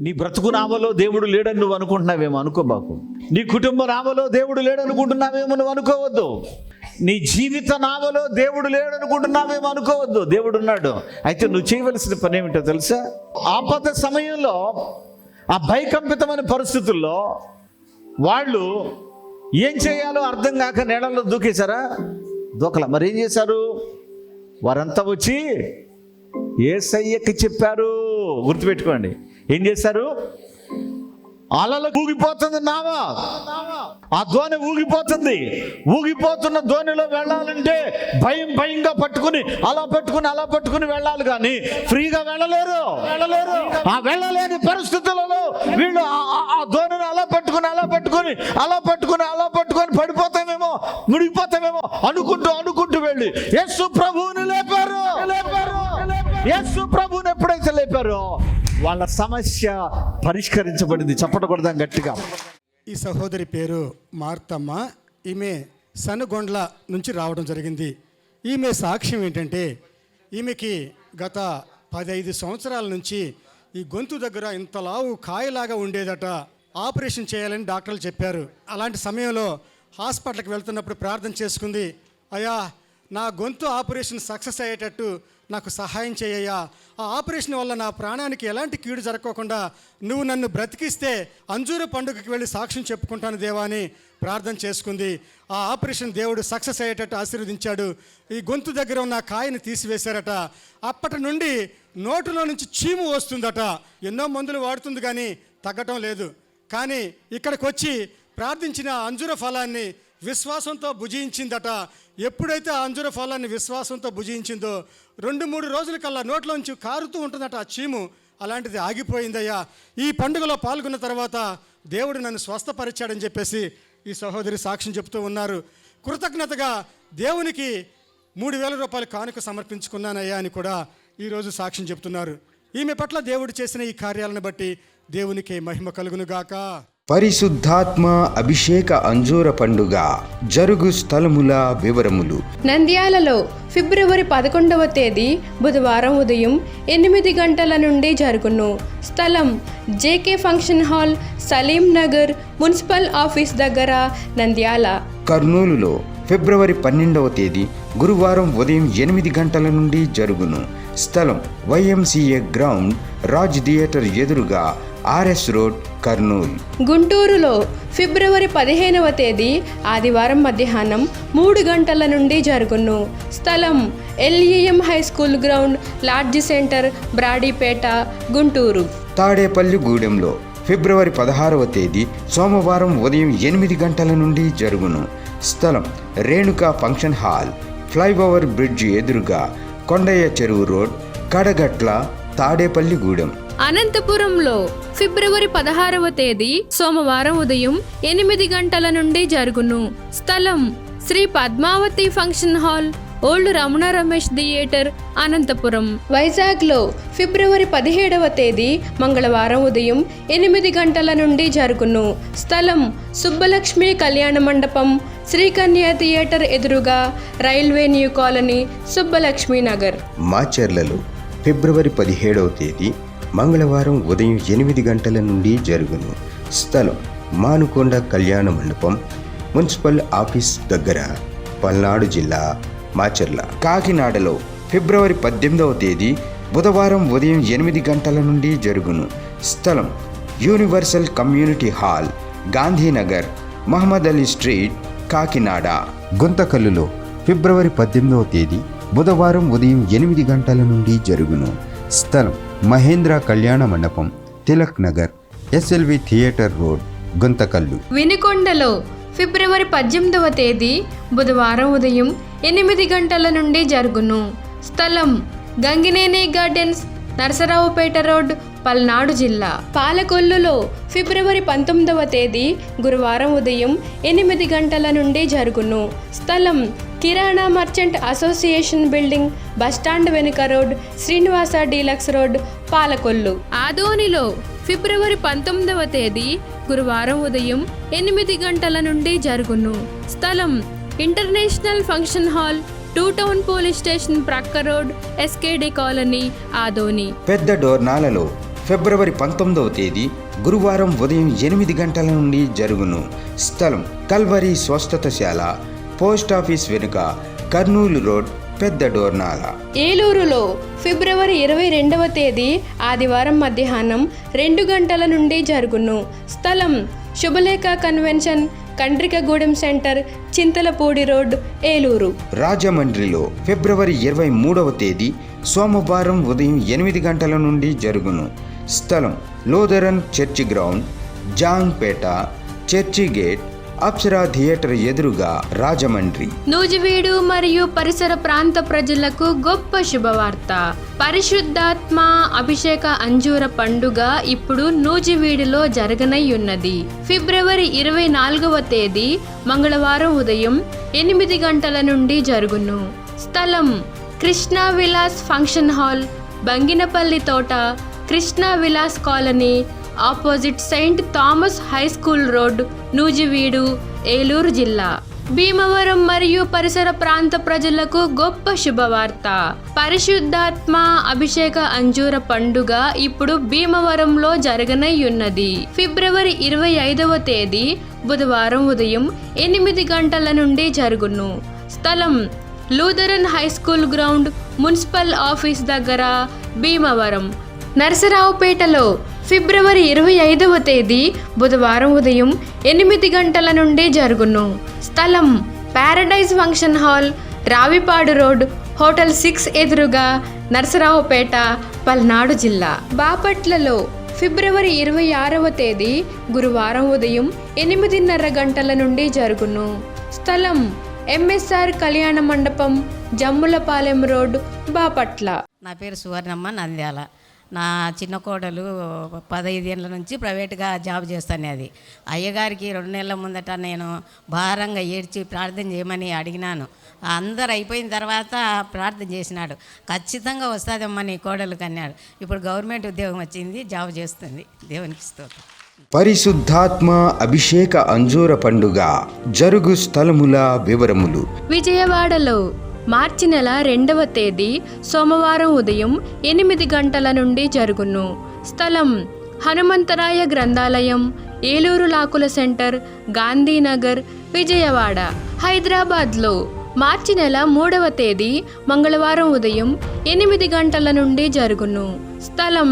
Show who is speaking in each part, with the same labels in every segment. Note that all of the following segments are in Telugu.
Speaker 1: నీ బ్రతుకు నామలో దేవుడు లేడని నువ్వు అనుకుంటున్నావేమో అనుకోబాకు. నీ కుటుంబ నామలో దేవుడు లేడనుకుంటున్నావేమో నువ్వు అనుకోవద్దు. నీ జీవిత నామలో దేవుడు లేడనుకుంటున్నావేమో అనుకోవద్దు. దేవుడు ఉన్నాడు. అయితే నువ్వు చేయవలసిన పని ఏమిటో తెలుసా? ఆపద సమయంలో, ఆ భయకంపితమైన పరిస్థితుల్లో వాళ్ళు ఏం చేయాలో అర్థం కాక నీళ్ళలో దూకేశారా? దూకల. మరి ఏం చేశారు? వారంతా వచ్చి యేసయ్యకి చెప్పారు. గుర్తుపెట్టుకోండి, ఏం చేశారు? అలలు ఊగిపోతుంది నావా, ఆ ధోని ఊగిపోతుంది. ఊగిపోతున్న ధోనిలో వెళ్ళాలంటే భయంగా పట్టుకుని అలా పట్టుకుని వెళ్ళాలి, కానీ ఫ్రీగా వెళ్ళలేరు. ఆ వెళ్ళలేని పరిస్థితులలో వీళ్ళు ఆ ధోనిని అలా పట్టుకుని పడిపోతామేమో, మునిగిపోతామేమో అనుకుంటూ వెళ్ళి యేసు ప్రభువుని లేపారు. యేసు ప్రభువుని ఎప్పుడైతే లేపారో వాళ్ళ సమస్య పరిష్కరించబడింది. చప్పటకొడదాం గట్టిగా.
Speaker 2: ఈ సహోదరి పేరు మార్తమ్మ. ఈమె సనుగొండ్ల నుంచి రావడం జరిగింది. ఈమె సాక్ష్యం ఏంటంటే, ఈమెకి గత 15 సంవత్సరాల నుంచి ఈ గొంతు దగ్గర ఇంతలావు కాయలాగా ఉండేదట. ఆపరేషన్ చేయాలని డాక్టర్లు చెప్పారు. అలాంటి సమయంలో హాస్పిటల్కి వెళ్తున్నప్పుడు ప్రార్థన చేసుకుంది, అయ్యా నా గొంతు ఆపరేషన్ సక్సెస్ అయ్యేటట్టు నాకు సహాయం చేయయ్యా. ఆ ఆపరేషన్ వల్ల నా ప్రాణానికి ఎలాంటి కీడు జరగకుండా నువ్వు నన్ను బ్రతికిస్తే అంజూరు పండుగకి వెళ్ళి సాక్ష్యం చెప్పుకుంటాను దేవా అని ప్రార్థన చేసుకుంది. ఆ ఆపరేషన్ దేవుడు సక్సెస్ అయ్యేటట్టు ఆశీర్వదించాడు. ఈ గొంతు దగ్గర ఉన్న కాయని తీసివేశారట. అప్పటి నుండి నోటులో నుంచి చీము వస్తుందట. ఎన్నో మందులు వాడుతుంది కానీ తగ్గటం లేదు. కానీ ఇక్కడికి వచ్చి ప్రార్థించిన అంజూర ఫలాన్ని విశ్వాసంతో భుజించిందట. ఎప్పుడైతే ఆ అంజూర ఫలాన్ని విశ్వాసంతో భుజించిందో 2-3 రోజుల కల్లా నోట్లోంచి కారుతూ ఉంటుందట ఆ చీము. అలాంటిది ఆగిపోయిందయ్యా. ఈ పండుగలో పాల్గొన్న తర్వాత దేవుడు నన్ను స్వస్థపరిచాడని చెప్పేసి ఈ సహోదరి సాక్ష్యం చెప్తూ ఉన్నారు. కృతజ్ఞతగా దేవునికి 3,000 రూపాయలు కానుక సమర్పించుకున్నానయ్యా అని కూడా ఈరోజు సాక్ష్యం చెప్తున్నారు. ఈమె పట్ల దేవుడు చేసిన ఈ కార్యాలను బట్టి దేవునికి మహిమ కలుగునుగాక.
Speaker 3: పరిశుద్ధాత్మ అభిషేక అంజూర పండుగ జరుగు స్థలముల వివరములు.
Speaker 4: నంద్యాలలో ఫిబ్రవరి 11వ తేదీ బుధవారం ఉదయం 8 గంటల నుండి జరుగును. స్థలం JK function hall, Salim Nagar, municipal office దగ్గర, నంద్యాల.
Speaker 3: కర్నూలులో ఫిబ్రవరి 12వ తేదీ గురువారం ఉదయం 8 గంటల నుండి జరుగును. స్థలం YMCA గ్రౌండ్, రాజ్ థియేటర్ ఎదురుగా, RS రోడ్, కర్నూలు.
Speaker 4: గుంటూరులో ఫిబ్రవరి 15వ తేదీ ఆదివారం మధ్యాహ్నం 3 గంటల నుండి జరుగును. స్థలం LEM high school ground, lodge centre, Brodipet, Guntur.
Speaker 3: తాడేపల్లిగూడెంలో ఫిబ్రవరి 16వ తేదీ సోమవారం ఉదయం 8 గంటల నుండి జరుగును. స్థలం Renuka function hall, flyover bridge ఎదురుగా, కొండయ్య చెరువు రోడ్, కడగట్ల, తాడేపల్లిగూడెం.
Speaker 4: అనంతపురంలో ఫిబ్రవరి 16వ తేదీ సోమవారం ఉదయం 8 గంటల నుండి జరుగును. స్థలం Shri Padmavathi function hall, old Ramana Ramesh theatre, Anantapuram. వైజాగ్లో ఫిబ్రవరి 17వ తేదీ మంగళవారం ఉదయం 8 గంటల నుండి జరుగును. స్థలం సుబ్బలక్ష్మి కళ్యాణ మండపం, శ్రీకన్య థియేటర్ ఎదురుగా, railway new colony, Subbalakshmi Nagar.
Speaker 3: మాచర్లలో ఫిబ్రవరి 17వ తేదీ మంగళవారం ఉదయం 8 గంటల నుండి జరుగును. స్థలం మానుకొండ కళ్యాణ మండపం, మున్సిపల్ ఆఫీస్ దగ్గర, పల్నాడు జిల్లా, మాచర్ల. కాకినాడలో ఫిబ్రవరి 18వ తేదీ బుధవారం ఉదయం 8 గంటల నుండి జరుగును. స్థలం universal community hall, Gandhinagar, Mohammed Ali street, Kakinada. గుంతకల్లులో ఫిబ్రవరి 18వ తేదీ బుధవారం ఉదయం 8 గంటల నుండి జరుగును. స్థలం Mahendra Kalyana Mandapam, Tilak Nagar, SLV theatre road, Guntakallu.
Speaker 4: వినుకొండలో ఫిబ్రవరి 18వ తేదీ బుధవారం ఉదయం 8 గంటల నుండి జరుగును. స్థలం గంగినేని గార్డెన్స్, నరసరావుపేట రోడ్, పల్నాడు జిల్లా. పాలకొల్లులో ఫిబ్రవరి 19వ తేదీ గురువారం ఉదయం 8 గంటల నుండి జరుగును. స్థలం కిరాణా మర్చెంట్ అసోసియేషన్ బిల్డింగ్, బస్టాండ్ వెనుక road, Srinivasa deluxe road, Palakollu. ఆదోనిలో ఫిబ్రవరి 19వ తేదీ గురువారం ఉదయం 8 గంటల నుండి జరుగును. స్థలం international function hall, 2 town police station ప్రక్క రోడ్, SKD కాలనీ, ఆదోని.
Speaker 3: పెద్ద డోర్నాలలో ఫిబ్రవరి 19వ తేదీ గురువారం ఉదయం 8 గంటల నుండి జరుగును. స్థలం కల్వరి స్వస్థతశాల, పోస్ట్ ఆఫీస్ వెనుక, కర్నూలు రోడ్, పెద్ద డోర్నాల.
Speaker 4: ఏలూరులో ఫిబ్రవరి 22వ తేదీ ఆదివారం మధ్యాహ్నం 2 గంటల నుండి జరుగును. స్థలం Subhalekha convention, Kondrikagudem centre, Chintalapudi road, Eluru.
Speaker 3: రాజమండ్రిలో ఫిబ్రవరి 23వ తేదీ సోమవారం ఉదయం 8 గంటల నుండి జరుగును. స్థలం Lutheran church ground, Jampeta, church gate, Apsara theatre ఎదురుగా, రాజమండ్రి.
Speaker 4: నూజివీడు మరియు పరిసర ప్రాంత ప్రజలకు గొప్ప శుభవార్త. పరిశుద్ధాత్మ అభిషేక అంజూర పండుగ ఇప్పుడు నూజివీడులో జరగనయ్యున్నది. ఫిబ్రవరి 24వ తేదీ మంగళవారం ఉదయం 8 గంటల నుండి జరుగును. స్థలం కృష్ణా విలాస్ ఫంక్షన్ హాల్, బంగినపల్లి తోట, Krishna Vilas colony, opposite Saint Thomas high school road, Nuzvid, Eluru జిల్లా. భీమవరం మరియు పరిసర ప్రాంత ప్రజలకు గొప్ప శుభవార్త. పరిశుద్ధాత్మ అభిషేక అంజూర పండుగ ఇప్పుడు భీమవరంలో జరగనయ్యున్నది. ఫిబ్రవరి 25వ తేదీ బుధవారం ఉదయం 8 గంటల నుండి జరుగును. స్థలం Lutheran high school ground, municipal office దగ్గర, భీమవరం. నరసరావుపేటలో ఫిబ్రవరి 25వ తేదీ బుధవారం ఉదయం 8 గంటల నుండి జరుగును. స్థలం Paradise function hall, Ravipadu road, hotel 6 ఎదురుగా, నరసరావుపేట, పల్నాడు జిల్లా. బాపట్లలో ఫిబ్రవరి 26వ తేదీ గురువారం ఉదయం 8:30 గంటల నుండి జరుగును. స్థలం ఎంఎస్ఆర్ కళ్యాణ మండపం, జమ్ములపాలెం రోడ్, బాపట్ల.
Speaker 5: నా పేరు సువర్ణమ్మ, నంద్యాల. నా చిన్న కోడలు 15 ఏళ్ళ నుంచి ప్రైవేట్గా జాబ్ చేస్తాను. అది అయ్యగారికి 2 నెలల ముందట నేను భారంగా ఏడ్చి ప్రార్థన చేయమని అడిగినాను. అందరు అయిపోయిన తర్వాత ప్రార్థన చేసినాడు. ఖచ్చితంగా వస్తుందమ్మా నీ కోడలు కన్నాడు. ఇప్పుడు గవర్నమెంట్ ఉద్యోగం వచ్చింది, జాబ్ చేస్తుంది. దేవునికి స్తోత్రం.
Speaker 3: పరిశుద్ధాత్మ అభిషేక అంజూర పండుగ జరుగు స్థలముల వివరములు.
Speaker 4: విజయవాడలో మార్చి నెల 2వ తేదీ సోమవారం ఉదయం 8 గంటల నుండి జరుగును. స్థలం హనుమంతరాయ గ్రంథాలయం, ఏలూరు లాకుల సెంటర్, గాంధీనగర్, విజయవాడ. హైదరాబాద్లో మార్చి నెల 3వ తేదీ మంగళవారం ఉదయం 8 గంటల నుండి జరుగును. స్థలం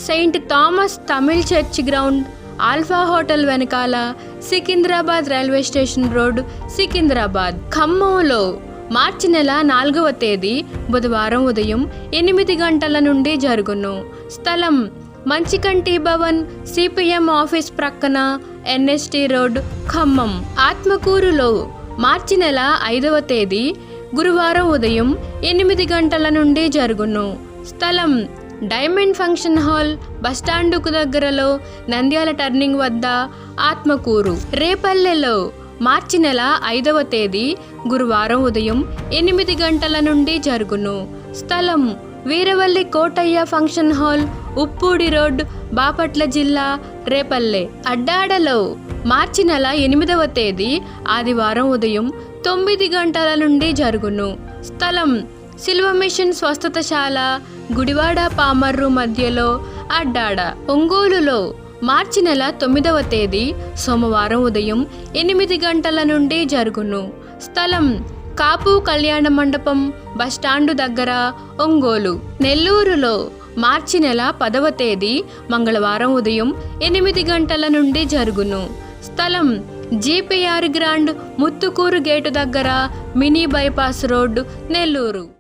Speaker 4: saint Thomas Tamil church ground, alpha hotel వెనకాల, Secunderabad railway station road, Secunderabad. ఖమ్మంలో మార్చి నెల 4వ తేదీ బుధవారం ఉదయం 8 గంటల నుండి జరుగును. స్థలం మంచికంటి భవన్, సిపిఎం ఆఫీస్ ప్రక్కన, ఎన్ఎస్టీ రోడ్, ఖమ్మం. ఆత్మకూరులో మార్చి నెల 5వ తేదీ గురువారం ఉదయం 8 గంటల నుండి జరుగును. స్థలం డైమండ్ ఫంక్షన్ హాల్, బస్టాండుకు దగ్గరలో, నంద్యాల టర్నింగ్ వద్ద, ఆత్మకూరు. రేపల్లెలో మార్చి నెల 5వ తేదీ గురువారం ఉదయం 8 గంటల నుండి జరుగును. స్థలం Veeravalli Kotaiah function hall, Uppudi road, Bapatla జిల్లా, రేపల్లె. అడ్డాడలో మార్చి నెల 8వ తేదీ ఆదివారం ఉదయం 9 గంటల నుండి జరుగును. స్థలం సిల్వ మిషన్ స్వస్థతశాల, గుడివాడ పామర్రు మధ్యలో, అడ్డాడ. ఒంగోలులో మార్చి నెల 9వ తేదీ సోమవారం ఉదయం 8 గంటల నుండి జరుగును. స్థలం కాపు కళ్యాణ మండపం, బస్టాండు దగ్గర, ఒంగోలు. నెల్లూరులో మార్చి నెల 10వ తేదీ మంగళవారం ఉదయం 8 గంటల నుండి జరుగును. స్థలం జీపీఆర్ గ్రాండ్, ముత్తుకూరు గేటు దగ్గర, మినీ బైపాస్ రోడ్డు, నెల్లూరు.